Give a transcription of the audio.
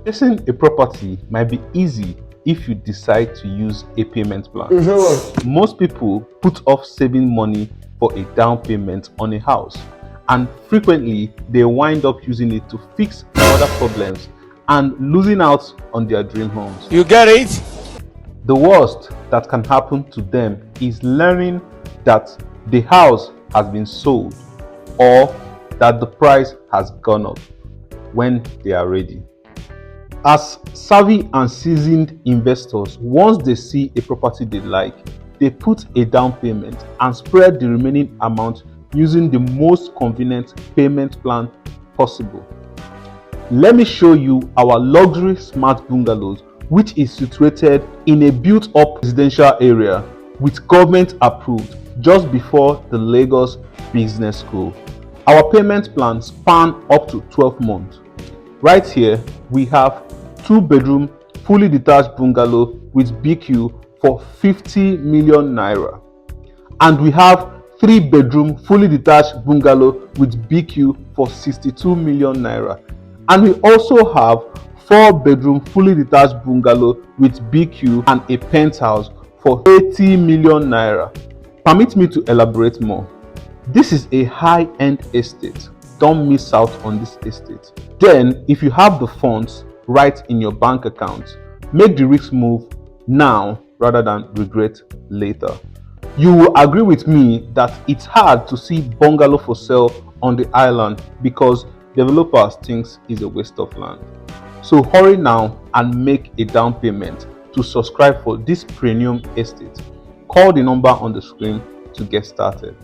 Purchasing a property might be easy if you decide to use a payment plan. Most people put off saving money for a down payment on a house, and frequently they wind up using it to fix other problems and losing out on their dream homes. You get it? The worst that can happen to them is learning that the house has been sold or that the price has gone up when they are ready. As savvy and seasoned investors, once they see a property they like, they put a down payment and spread the remaining amount using the most convenient payment plan possible. Let me show you our luxury smart bungalows, which is situated in a built-up residential area with government approved just before the Lagos Business School. Our payment plans span up to 12 months. Right here, we have 2-bedroom fully detached bungalow with BQ for 50 million naira. And we have 3-bedroom fully detached bungalow with BQ for 62 million naira. And we also have 4-bedroom fully detached bungalow with BQ and a penthouse for 80 million naira. Permit me to elaborate more. This is a high-end estate. Don't miss out on this estate. Then, if you have the funds right in your bank account, make the risk move now rather than regret later. You will agree with me that it's hard to see bungalow for sale on the island because developers think it's a waste of land. So hurry now and make a down payment to subscribe for this premium estate. Call the number on the screen to get started.